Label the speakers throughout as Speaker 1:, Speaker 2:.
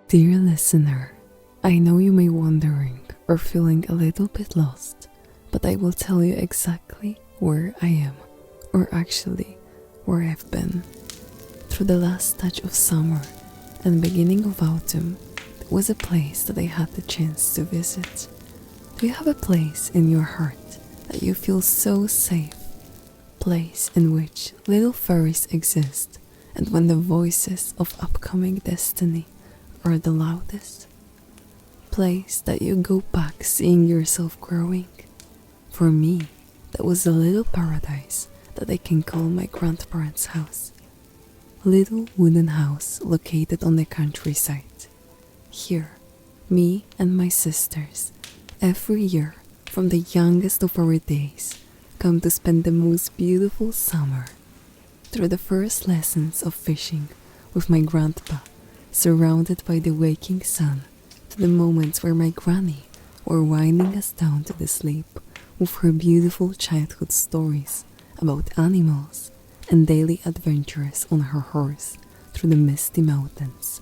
Speaker 1: Dear listener, I know you may be wondering or feeling a little bit lost, but I will tell you exactly where I am, or actually where I've been. Through the last touch of summer and beginning of autumn, there was a place that I had the chance to visit. Do you have a place in your heart that you feel so safe? Place in which little fairies exist, and when the voices of upcoming destiny are the loudest? Place that you go back seeing yourself growing? For me, that was a little paradise that I can call my grandparents' house. A little wooden house located on the countryside. Here, me and my sisters, every year from the youngest of our days, come to spend the most beautiful summer. Through the first lessons of fishing with my grandpa, surrounded by the waking sun, to the moments where my granny were winding us down to the sleep with her beautiful childhood stories about animals and daily adventures on her horse through the misty mountains.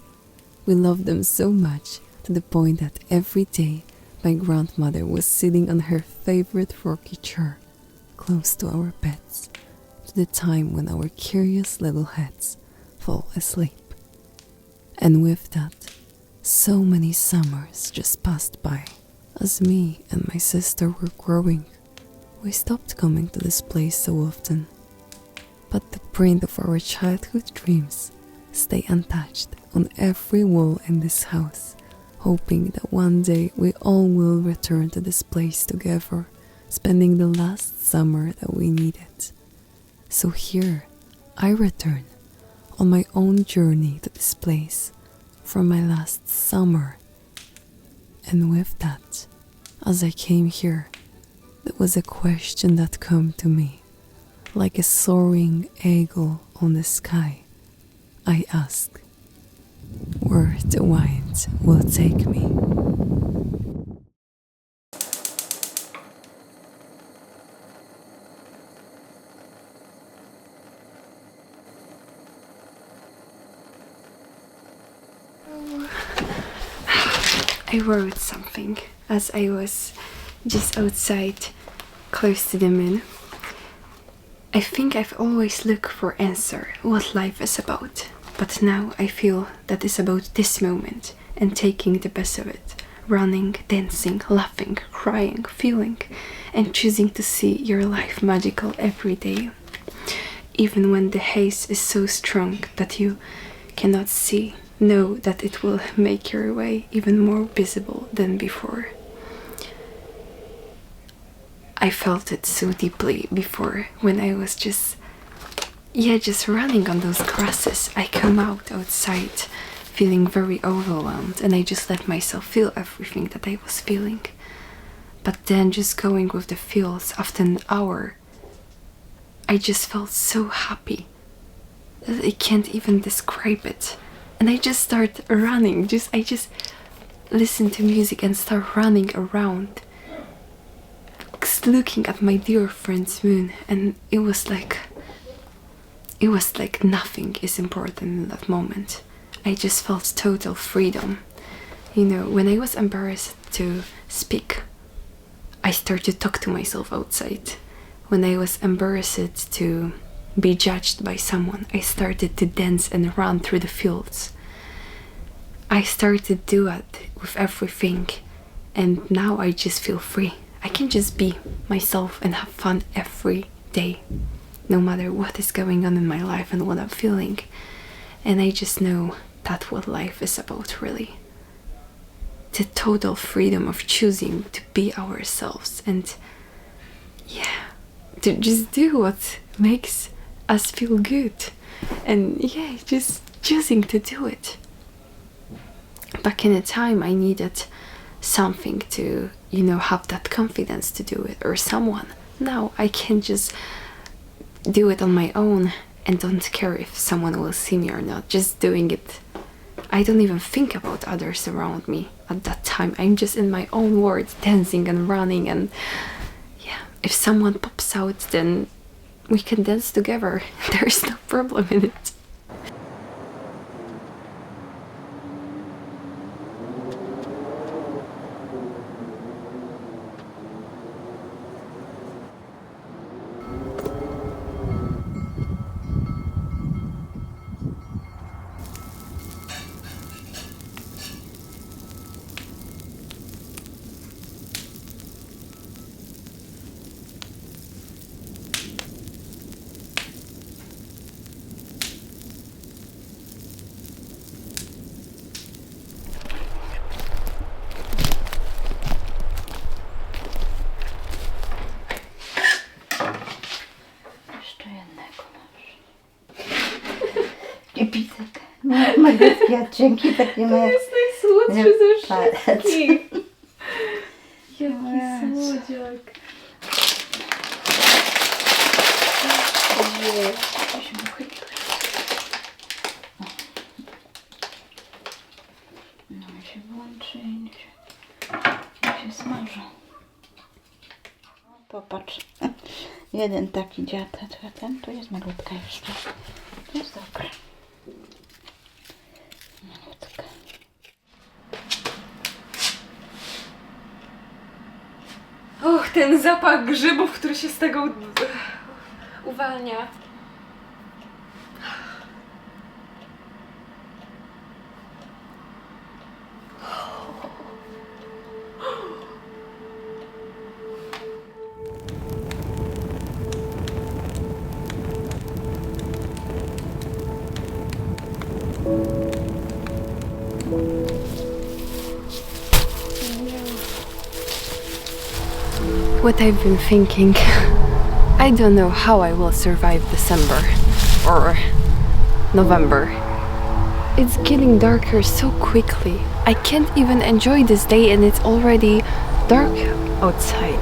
Speaker 1: We loved them so much to the point that every day my grandmother was sitting on her favorite rocking chair close to our beds, to the time when our curious little heads fall asleep. And with that, so many summers just passed by. As me and my sister were growing, we stopped coming to this place so often. But the print of our childhood dreams stay untouched on every wall in this house, hoping that one day we all will return to this place together, spending the last summer that we needed. So here, I return on my own journey to this place from my last summer. And with that, as I came here, there was a question that came to me, like a soaring eagle on the sky. I asked, where the wind will take me.
Speaker 2: I wrote something as I was just outside, close to the moon. I think I've always looked for answer what life is about, but now I feel that it's about this moment and taking the best of it, running, dancing, laughing, crying, feeling, and choosing to see your life magical every day, even when the haze is so strong that you cannot see. Know that it will make your way even more visible than before. I felt it so deeply before when I was just running on those grasses. I come outside feeling very overwhelmed, and I just let myself feel everything that I was feeling. But then just going with the feels after an hour, I just felt so happy that I can't even describe it. And I just start running, I just listen to music and start running around, looking at my dear friend's moon, and it was like nothing is important in that moment. I just felt total freedom. You know, when I was embarrassed to speak, I started to talk to myself outside. When I was embarrassed to be judged by someone, I started to dance and run through the fields. I started to do it with everything, and now I just feel free. I can just be myself and have fun every day, no matter what is going on in my life and what I'm feeling. And I just know that's what life is about, really. The total freedom of choosing to be ourselves and to just do what makes us feel good, and just choosing to do it. Back in the time I needed something to, have that confidence to do it, or someone. Now I can just do it on my own and don't care if someone will see me or not. Just doing it, I don't even think about others around me at that time. I'm just in my own world, dancing and running, and yeah, if someone pops out, then we can dance together. There's no problem in it.
Speaker 3: Pisek. Mogę dzięki takie
Speaker 2: To jest najsłodszy ze wszystkich. Jaki słodziak.
Speaker 3: No i się włączy i się smażą. Popatrz. Jeden taki dziad, a ten tu jest malutka jeszcze. To jest dobre. Malutka.
Speaker 2: Och, ten zapach grzybów, który się z tego uwalnia. What I've been thinking, I don't know how I will survive December or November. It's getting darker so quickly. I can't even enjoy this day and it's already dark outside.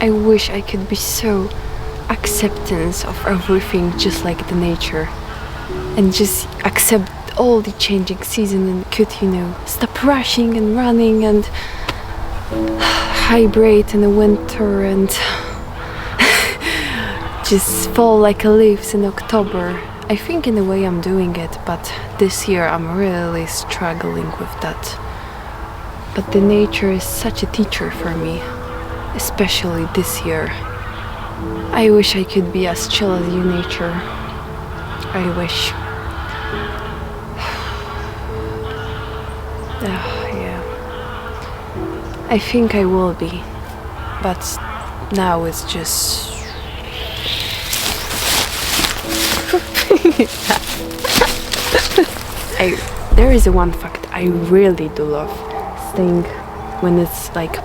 Speaker 2: I wish I could be so acceptance of everything, just like the nature, and just accept all the changing season and could, stop rushing and running and hibernate in the winter and just fall like a leaves in October. I think in a way I'm doing it, but this year I'm really struggling with that. But the nature is such a teacher for me, especially this year. I wish I could be as chill as you, nature. I wish. Yeah. I think I will be, but now it's just... There is one fact I really do love staying when it's like,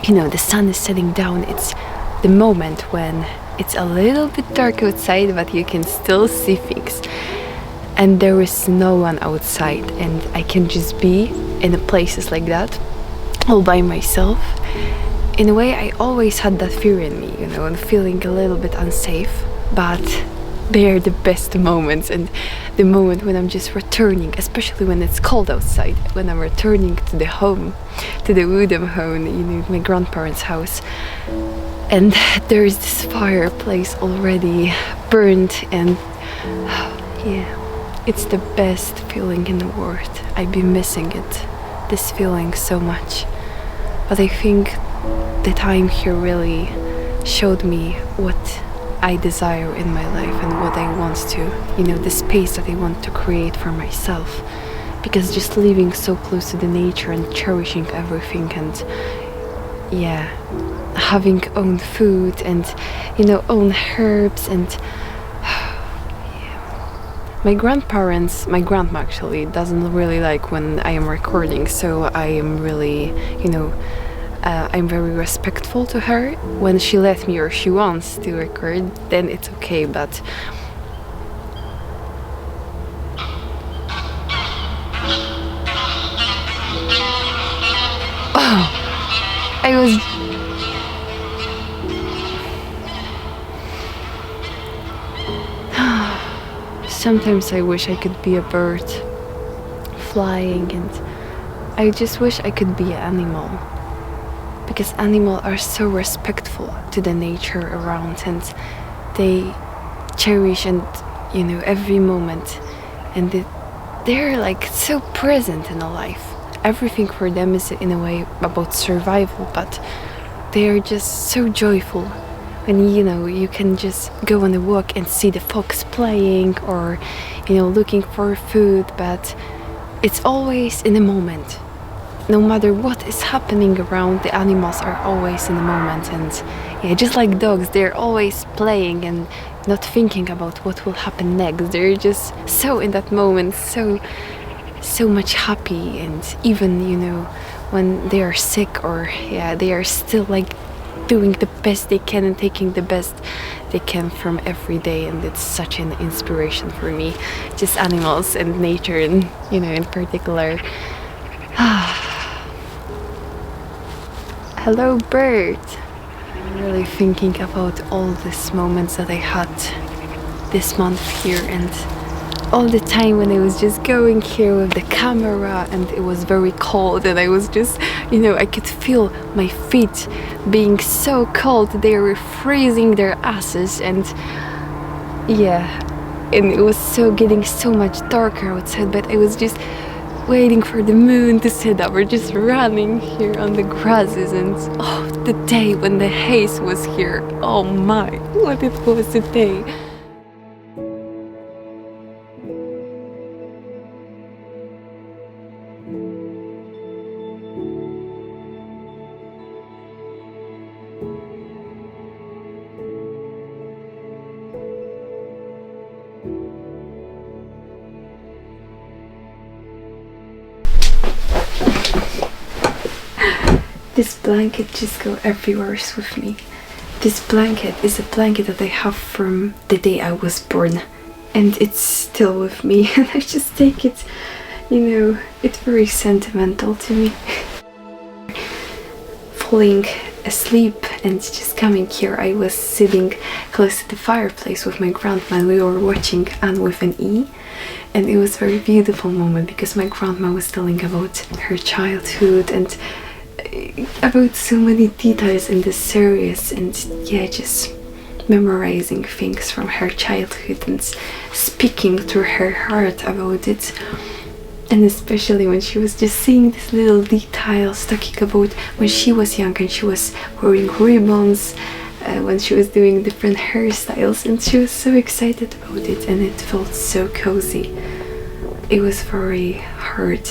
Speaker 2: the sun is setting down. It's the moment when it's a little bit dark outside, but you can still see things. And there is no one outside, and I can just be in places like that, all by myself. In a way, I always had that fear in me, and feeling a little bit unsafe, but they are the best moments, and the moment when I'm just returning, especially when it's cold outside, when I'm returning to the home, to the wooden home, my grandparents' house, and there is this fireplace already burned, and yeah, it's the best feeling in the world. I've been missing it, this feeling, so much. But I think the time here really showed me what I desire in my life and what I want to, the space that I want to create for myself. Because just living so close to the nature and cherishing everything and, having own food and, own herbs and, my grandma actually doesn't really like when I am recording, so I am really, I'm very respectful to her. When she lets me or she wants to record, then it's okay, but I was Sometimes I wish I could be a bird flying, and I just wish I could be an animal, because animals are so respectful to the nature around, and they cherish and every moment, and they're like so present in a life. Everything for them is in a way about survival, but they are just so joyful when you can just go on a walk and see the fox playing, or looking for food, but it's always in the moment. No matter what is happening around, the animals are always in the moment. And yeah, just like dogs, they're always playing and not thinking about what will happen next. They're just so in that moment, so much happy. And even when they are sick, or they are still like doing the best they can and taking the best they can from every day. And it's such an inspiration for me, just animals and nature, and in particular. Hello, bird. I'm really thinking about all these moments that I had this month here, and all the time when I was just going here with the camera, and it was very cold, and I was just, I could feel my feet being so cold. They were freezing their asses, and and it was getting so much darker outside, but I was just waiting for the moon to set up. We're just running here on the grasses, and the day when the haze was here, oh my, what it was a day. This blanket just go everywhere with me. This blanket is a blanket that I have from the day I was born, and it's still with me, and I just take it, it's very sentimental to me. Falling asleep and just coming here, I was sitting close to the fireplace with my grandma, and we were watching Anne with an E. And it was a very beautiful moment, because my grandma was telling about her childhood and about so many details in the series, and just memorizing things from her childhood and speaking through her heart about it. And especially when she was just seeing these little details, talking about when she was young and she was wearing ribbons, when she was doing different hairstyles, and she was so excited about it, and it felt so cozy. It was very hard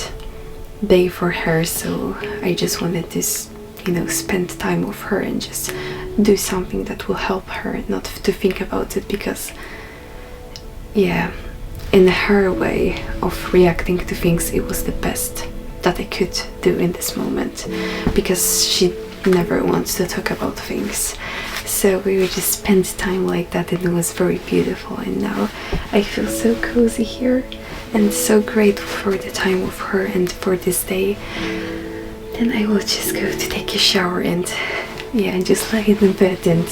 Speaker 2: day for her, so I just wanted to spend time with her and just do something that will help her not to think about it, because in her way of reacting to things, it was the best that I could do in this moment, because she never wants to talk about things. So we would just spend time like that, and it was very beautiful. And now I feel so cozy here and so grateful for the time with her and for this day. Then I will just go to take a shower and just lie in the bed, and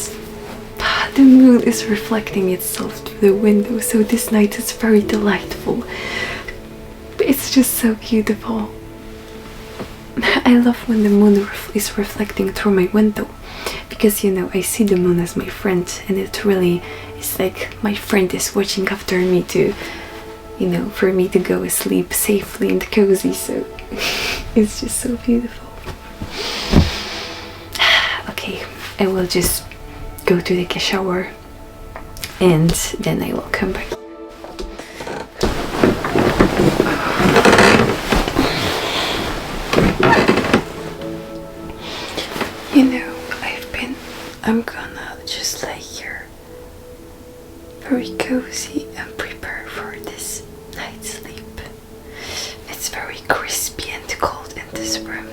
Speaker 2: the moon is reflecting itself through the window, so this night is very delightful. It's just so beautiful. I love when the moon is reflecting through my window, because I see the moon as my friend, and it really is like my friend is watching after me to for me to go asleep safely and cozy. So it's just so beautiful. Okay, I will just go to take a shower, and then I will come back. I'm gonna just lay here very cozy and prepare for this night's sleep. It's very crispy and cold in this room,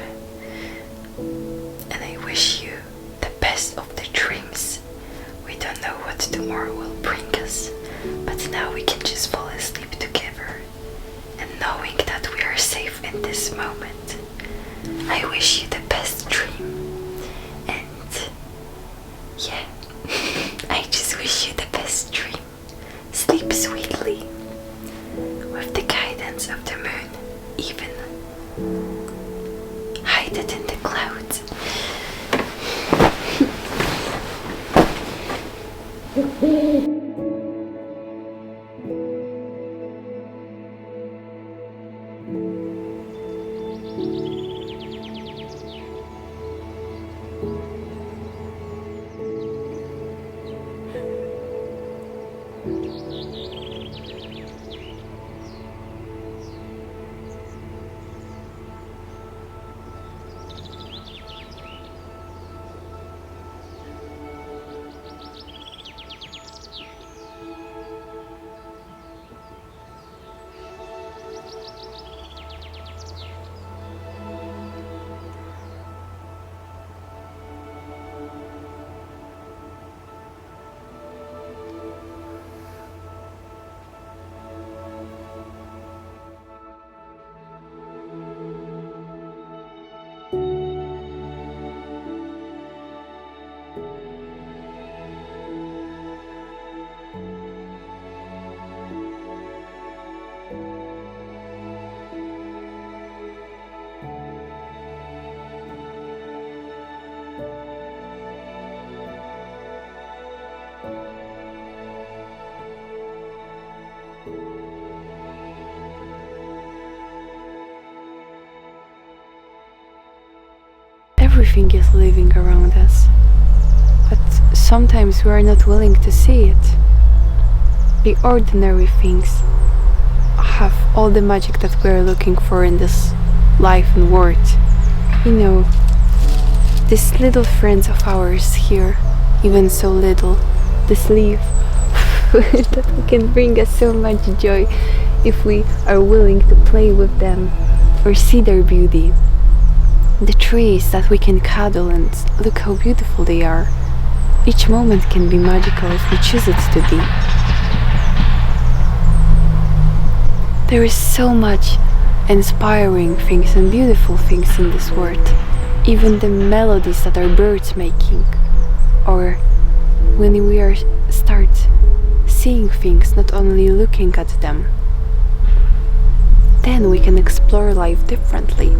Speaker 2: and I wish you the best of the dreams. We don't know what tomorrow will bring us, but now we can just fall asleep together, and knowing that we are safe in this moment. I wish you the best dream, and I just wish you the best dream. Sleep sweetly. excited in the clouds. Everything is living around us, but sometimes we are not willing to see it. The ordinary things have all the magic that we are looking for in this life and world. You know, these little friends of ours here, even so little, this leaf that can bring us so much joy if we are willing to play with them or see their beauty. The trees that we can cuddle and look how beautiful they are. Each moment can be magical if we choose it to be. There is so much inspiring things and beautiful things in this world. Even the melodies that our birds making, or when we start seeing things, not only looking at them, then we can explore life differently.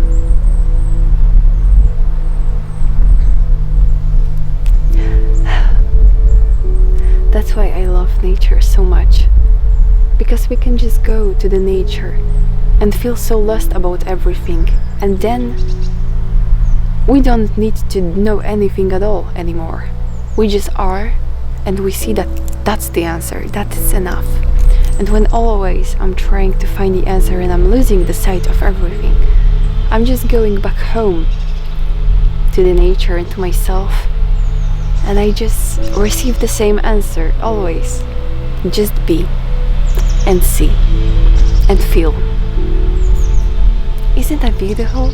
Speaker 2: That's why I love nature so much, because we can just go to the nature and feel so lost about everything, and then we don't need to know anything at all anymore. We just are, and we see that that's the answer, that is enough. And when always I'm trying to find the answer and I'm losing the sight of everything, I'm just going back home to the nature and to myself, and I just receive the same answer always. Just be and see and feel. Isn't that beautiful?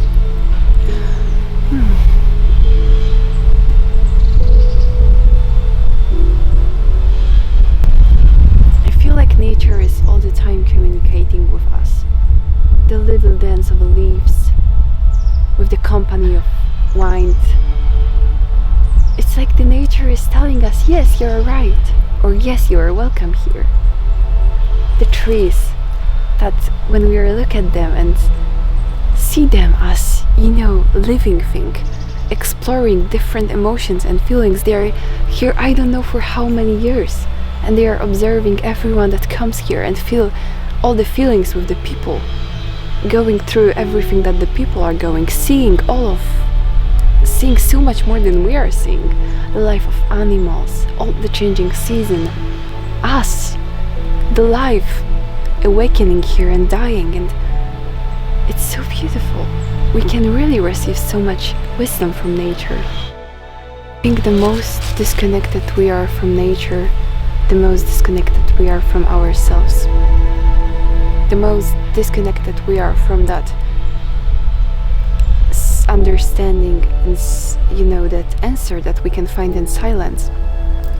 Speaker 2: I feel like nature is all the time communicating with us. The little dance of the leaves with the company of wind. It's like the nature is telling us, yes, you're right, or yes, you are welcome here. The trees, that when we look at them and see them as, living thing, exploring different emotions and feelings, they are here I don't know for how many years, and they are observing everyone that comes here and feel all the feelings with the people, going through everything that the people are going, seeing so much more than we are seeing, the life of animals, all the changing season, us, the life awakening here and dying, and it's so beautiful. We can really receive so much wisdom from nature. I think the most disconnected we are from nature, the most disconnected we are from ourselves. The most disconnected we are from that understanding and that answer that we can find in silence,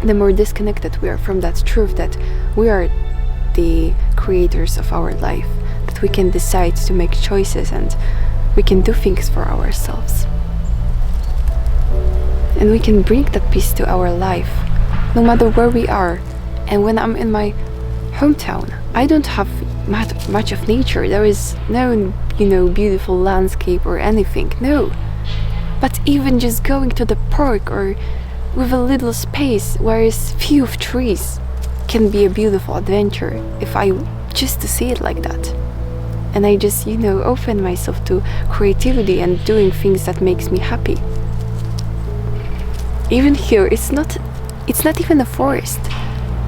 Speaker 2: the more disconnected we are from that truth that we are the creators of our life, that we can decide to make choices and we can do things for ourselves, and we can bring that peace to our life no matter where we are. And when I'm in my hometown, I don't have much of nature. There is no beautiful landscape or anything. No, But even just going to the park or with a little space where is few of trees can be a beautiful adventure if I just to see it like that. And I just, open myself to creativity and doing things that makes me happy. Even here, it's not even a forest.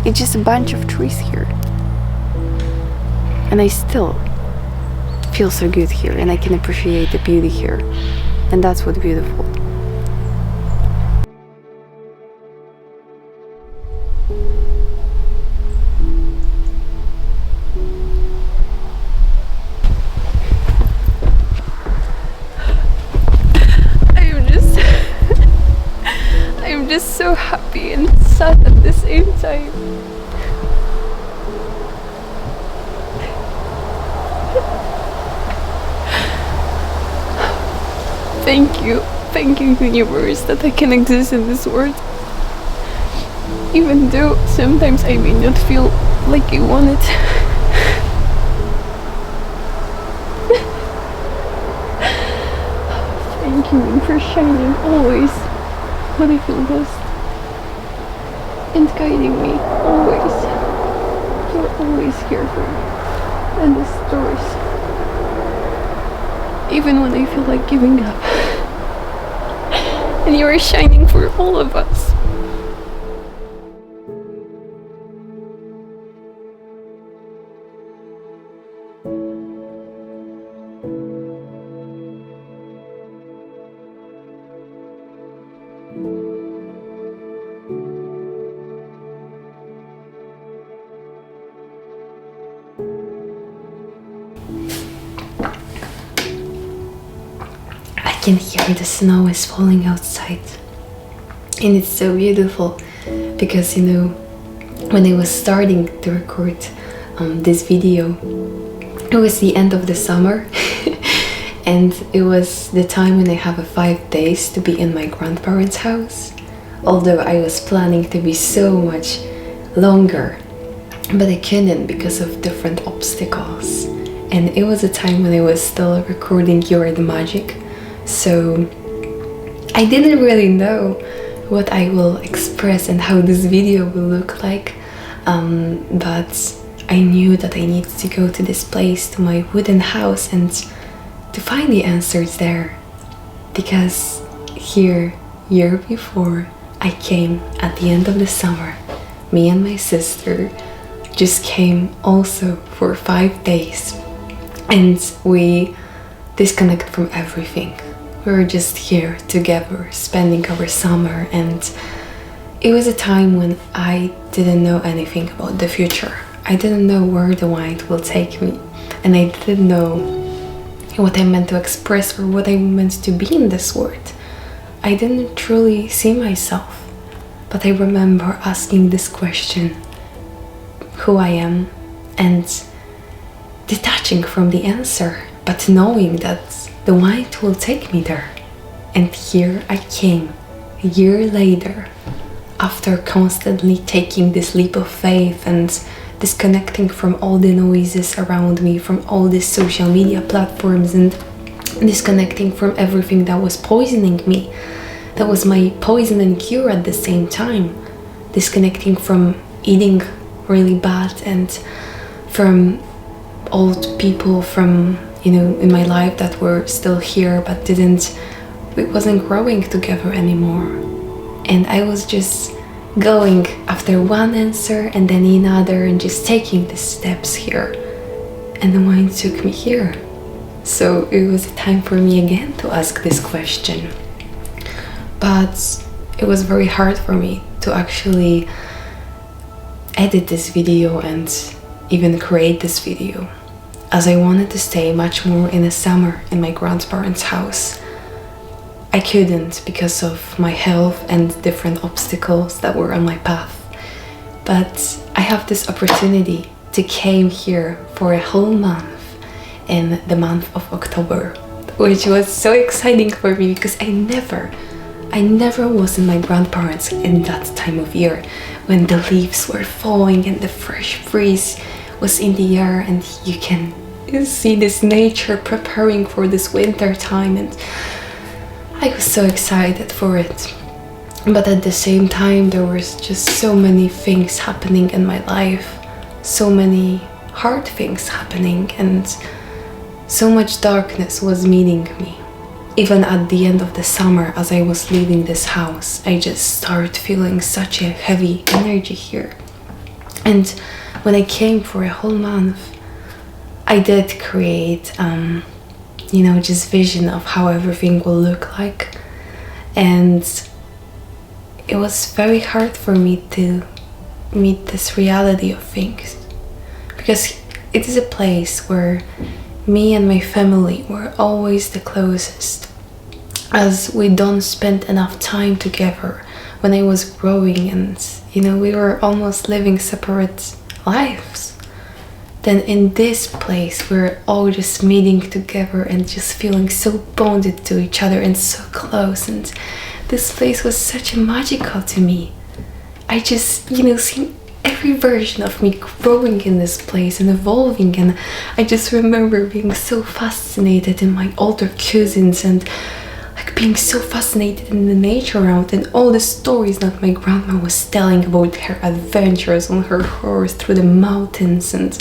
Speaker 2: It's just a bunch of trees here. And I still feel so good here, and I can appreciate the beauty here. And that's what's beautiful. I'm just so happy and sad at the same time. Thank you universe that I can exist in this world. Even though sometimes I may not feel like I want it. Thank you for shining always when I feel lost and guiding me always. You're always here for me and the stars. Even when I feel like giving up. And you are shining for all of us. I can hear the snow is falling outside, and it's so beautiful because when I was starting to record this video, it was the end of the summer and it was the time when I have 5 days to be in my grandparents' house, although I was planning to be so much longer, but I couldn't because of different obstacles. And it was a time when I was still recording You Are the Magic. So I didn't really know what I will express and how this video will look like, but I knew that I needed to go to this place, to my wooden house, and to find the answers there. Because here, year before, I came at the end of the summer. Me and my sister just came also for 5 days, and we disconnected from everything. We were just here together, spending our summer, and it was a time when I didn't know anything about the future. I didn't know where the wind will take me, and I didn't know what I meant to express or what I meant to be in this world. I didn't truly see myself, but I remember asking this question, who I am, and detaching from the answer, but knowing that the wind will take me there. And here I came, a year later, after constantly taking this leap of faith and disconnecting from all the noises around me, from all these social media platforms, and disconnecting from everything that was poisoning me, that was my poison and cure at the same time, disconnecting from eating really bad and from old people from in my life that were still here but we wasn't growing together anymore. And I was just going after one answer and then another and just taking the steps here, and the mind took me here. So it was a time for me again to ask this question, but it was very hard for me to actually edit this video and even create this video, as I wanted to stay much more in the summer in my grandparents' house. I couldn't because of my health and different obstacles that were on my path. But I have this opportunity to came here for a whole month in the month of October, which was so exciting for me because I never was in my grandparents in that time of year when the leaves were falling and the fresh breeze was in the air, and you can see this nature preparing for this winter time. And I was so excited for it. But at the same time, there was just so many things happening in my life, so many hard things happening, and so much darkness was meeting me. Even at the end of the summer, as I was leaving this house, I just started feeling such a heavy energy here. And when I came for a whole month, I did create, just vision of how everything will look like. And it was very hard for me to meet this reality of things, because it is a place where me and my family were always the closest, as we don't spend enough time together when I was growing, and we were almost living separate lives. Then in this place we're all just meeting together and just feeling so bonded to each other and so close, and this place was such magical to me. I just seen every version of me growing in this place and evolving, and I just remember being so fascinated in my older cousins and like being so fascinated in the nature around and all the stories that my grandma was telling about her adventures on her horse through the mountains, and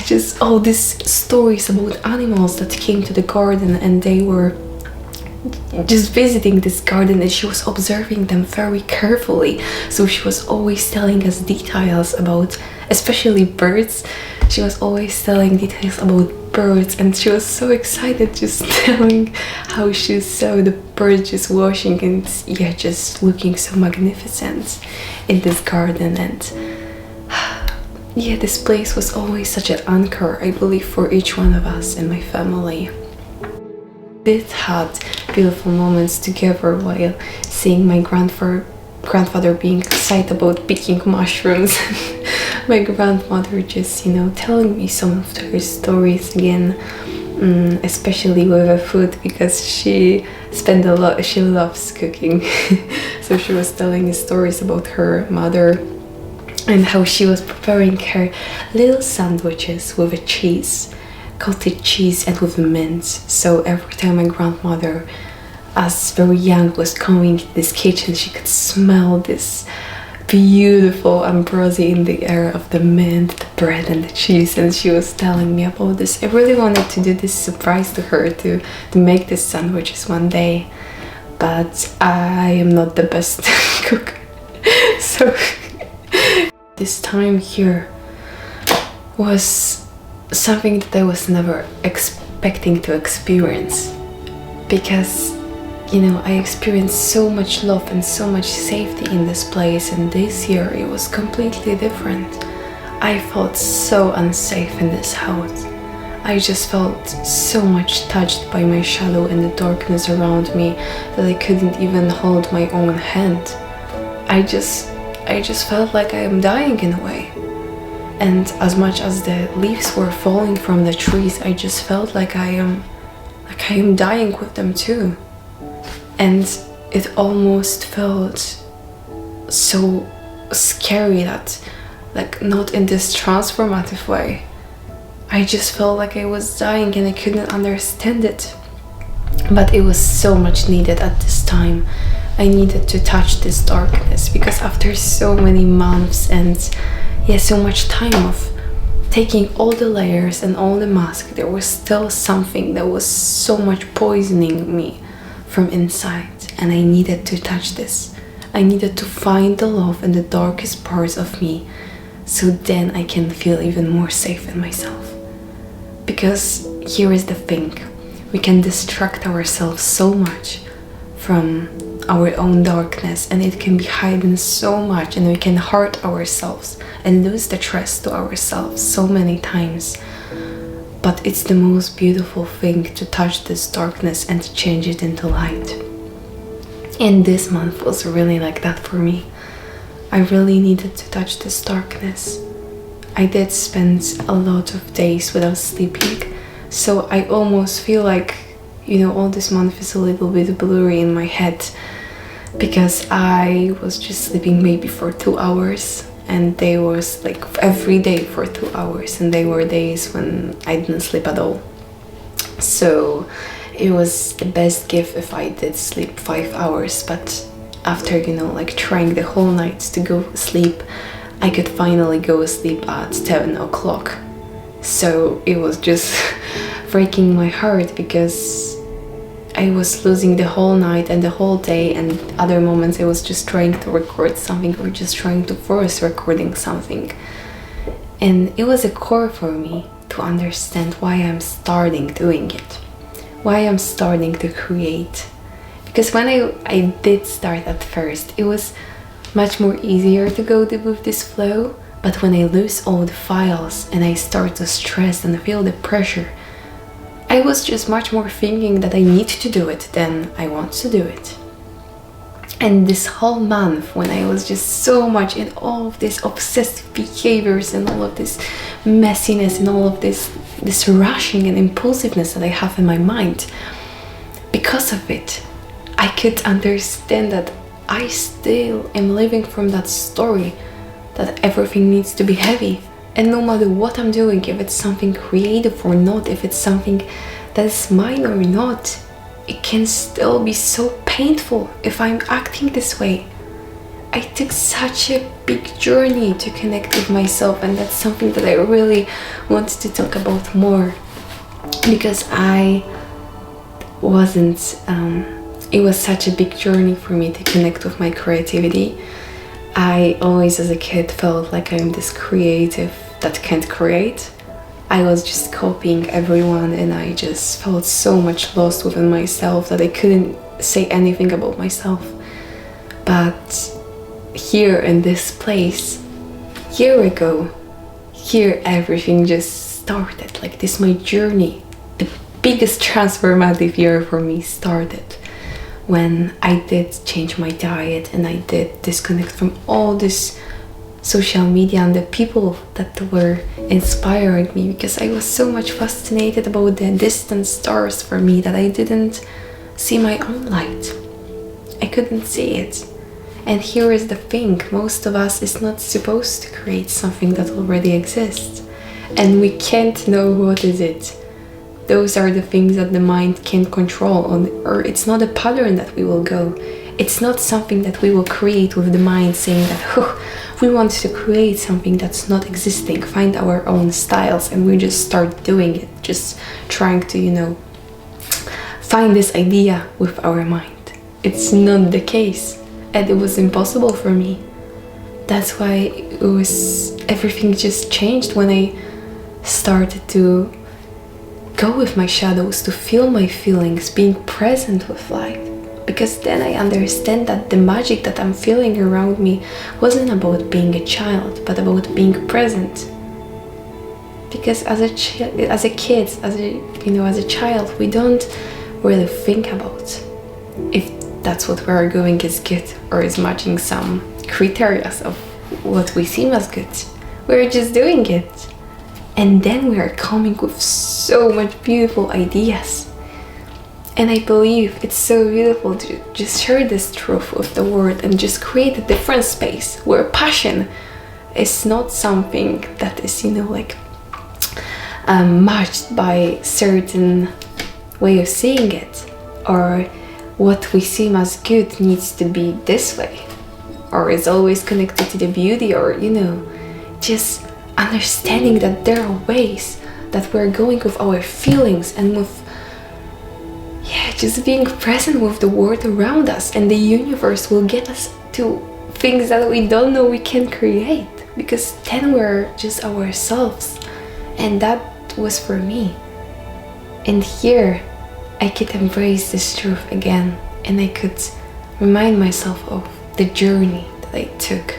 Speaker 2: just all these stories about animals that came to the garden and they were just visiting this garden, and she was observing them very carefully. So she was always telling us details about, especially birds. She was always telling details about birds, and she was so excited just telling how she saw the birds just washing and just looking so magnificent in this garden. And this place was always such an anchor, I believe, for each one of us in my family. Did had beautiful moments together while seeing my grandfather being excited about picking mushrooms. My grandmother just telling me some of her stories again, especially with the food, because she loves cooking. So she was telling me stories about her mother and how she was preparing her little sandwiches with a cheese, cottage cheese, and with mint. So every time my grandmother, as very young, was coming to this kitchen, she could smell this beautiful ambrosia in the air of the mint, the bread, and the cheese, and she was telling me about this. I really wanted to do this surprise to her, to make these sandwiches one day, but I am not the best cook. So this time here was something that I was never expecting to experience, because I experienced so much love and so much safety in this place, and this year it was completely different. I felt so unsafe in this house. I just felt so much touched by my shadow and the darkness around me that I couldn't even hold my own hand. I just felt like I am dying in a way. And as much as the leaves were falling from the trees, I just felt like I am dying with them too. And it almost felt so scary that, not in this transformative way. I just felt like I was dying and I couldn't understand it. But it was so much needed at this time. I needed to touch this darkness, because after so many months and so much time of taking all the layers and all the mask, there was still something that was so much poisoning me from inside, and I needed to touch this. I needed to find the love in the darkest parts of me, so then I can feel even more safe in myself. Because here is the thing, we can distract ourselves so much from our own darkness, and it can be hidden so much, and we can hurt ourselves and lose the trust to ourselves so many times. But it's the most beautiful thing to touch this darkness and to change it into light. And this month was really like that for me. I really needed to touch this darkness. I did spend a lot of days without sleeping, so I almost feel like, all this month is a little bit blurry in my head, because I was just sleeping maybe for 2 hours, and they was every day for 2 hours, and they were days when I didn't sleep at all. So it was the best gift if I did sleep 5 hours, but after, like trying the whole night to go sleep, I could finally go asleep at 7 o'clock. So it was just breaking my heart, because I was losing the whole night and the whole day, and other moments I was just trying to record something or just trying to force recording something. And it was a core for me to understand why I'm starting doing it, why I'm starting to create. Because when I did start at first, it was much more easier to go with this flow. But when I lose all the files and I start to stress and feel the pressure, I was just much more thinking that I need to do it than I want to do it. And this whole month, when I was just so much in all of these obsessive behaviors and all of this messiness and all of this rushing and impulsiveness that I have in my mind, because of it, I could understand that I still am living from that story that everything needs to be heavy. And no matter what I'm doing, if it's something creative or not, if it's something that is mine or not, it can still be so painful if I'm acting this way. I took such a big journey to connect with myself, and that's something that I really wanted to talk about more, because it was such a big journey for me to connect with my creativity. I always as a kid felt like I'm this creative that can't create. I was just copying everyone, and I just felt so much lost within myself that I couldn't say anything about myself. But here in this place, year ago, here everything just started. Like this, my journey, the biggest transformative year for me started when I did change my diet and I did disconnect from all this social media and the people that were inspiring me, because I was so much fascinated about the distant stars for me that I didn't see my own light. I couldn't see it. And here is the thing, most of us is not supposed to create something that already exists, and we can't know what is it. Those are the things that the mind can't control, or it's not a pattern that we will go. It's not something that we will create with the mind saying that we want to create something that's not existing, find our own styles, and we just start doing it, just trying to, find this idea with our mind. It's not the case, and it was impossible for me. That's why everything just changed when I started to go with my shadows, to feel my feelings, being present with life. Because then I understand that the magic that I'm feeling around me wasn't about being a child, but about being present. Because as a child, we don't really think about if that's what we're doing is good or is matching some criteria of what we seem as good. We're just doing it. And then we are coming with so much beautiful ideas. And I believe it's so beautiful to just share this truth with the world and just create a different space where passion is not something that is, matched by certain way of seeing it, or what we seem as good needs to be this way, or is always connected to the beauty, or, just understanding that there are ways that we're going with our feelings and with just being present with the world around us, and the universe will get us to things that we don't know we can create, because then we're just ourselves. And that was for me. And here I could embrace this truth again, and I could remind myself of the journey that I took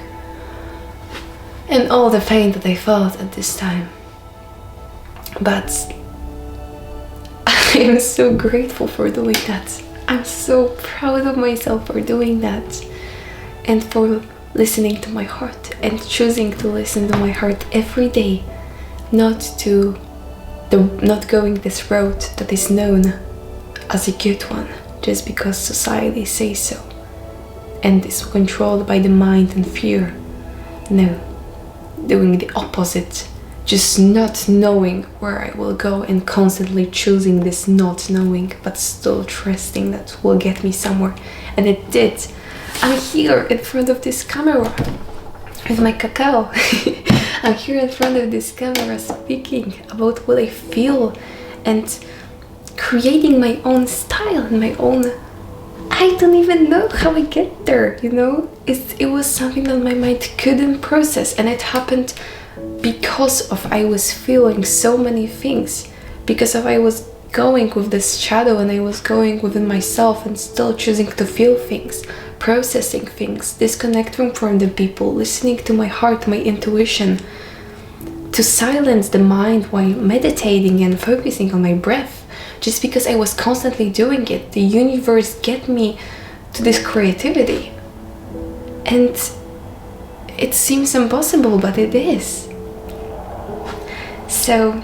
Speaker 2: and all the pain that I felt at this time. But I am so grateful for doing that. I'm so proud of myself for doing that, and for listening to my heart and choosing to listen to my heart every day, not going this road that is known as a good one just because society says so and is controlled by the mind and fear. No, doing the opposite, just not knowing where I will go and constantly choosing this not knowing, but still trusting that will get me somewhere. And it did. I'm here in front of this camera with my cacao. I'm here in front of this camera speaking about what I feel and creating my own style and my own. I don't even know how I get there, you know? It was something that my mind couldn't process, and it happened because of I was feeling so many things, because of I was going with this shadow and I was going within myself and still choosing to feel things, processing things, disconnecting from the people, listening to my heart, my intuition, to silence the mind while meditating and focusing on my breath. Just because I was constantly doing it, the universe get me to this creativity. And it seems impossible, but it is. So,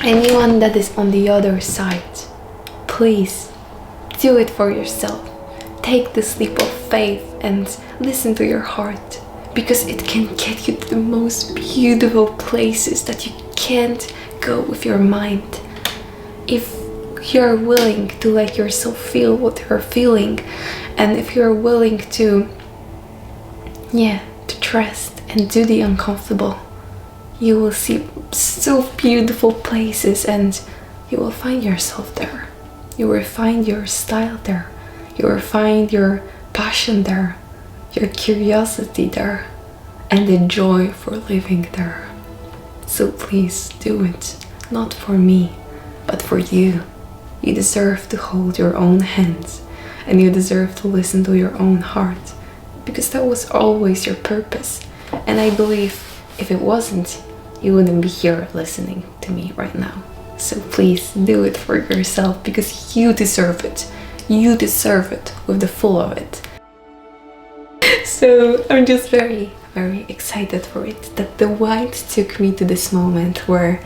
Speaker 2: anyone that is on the other side, please do it for yourself. Take this leap of faith and listen to your heart, because it can get you to the most beautiful places that you can't go with your mind. If you're willing to let yourself feel what you're feeling, and if you're willing to trust and do the uncomfortable, you will see so beautiful places, and you will find yourself there. You will find your style there. You will find your passion there, your curiosity there, and the joy for living there. So please do it, not for me, but for you. You deserve to hold your own hands, and you deserve to listen to your own heart, because that was always your purpose. And I believe if it wasn't, you wouldn't be here listening to me right now. So please do it for yourself, because you deserve it. You deserve it with the full of it. So I'm just very, very excited for it, that the white took me to this moment where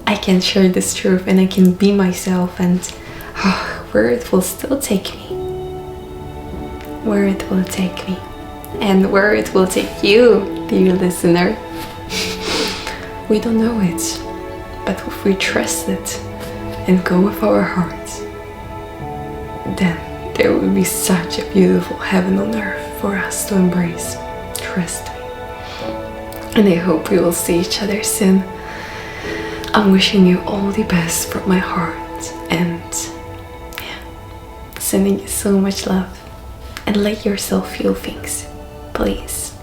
Speaker 2: I can share this truth and I can be myself, and where it will still take me. Where it will take me. And where it will take you, dear listener. We don't know it, but if we trust it and go with our hearts, then there will be such a beautiful heaven on earth for us to embrace. Trust me. And I hope we will see each other soon. I'm wishing you all the best from my heart, and sending you so much love. And let yourself feel things, please.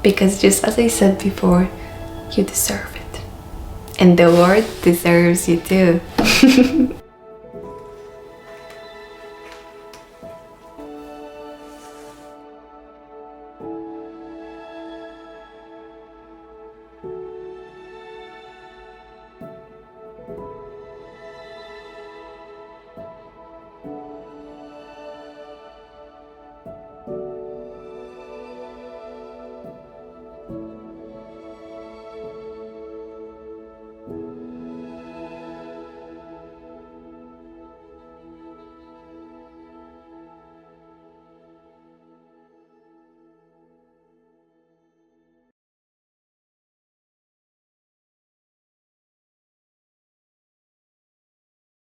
Speaker 2: Because just as I said before, you deserve it. And the world deserves you too.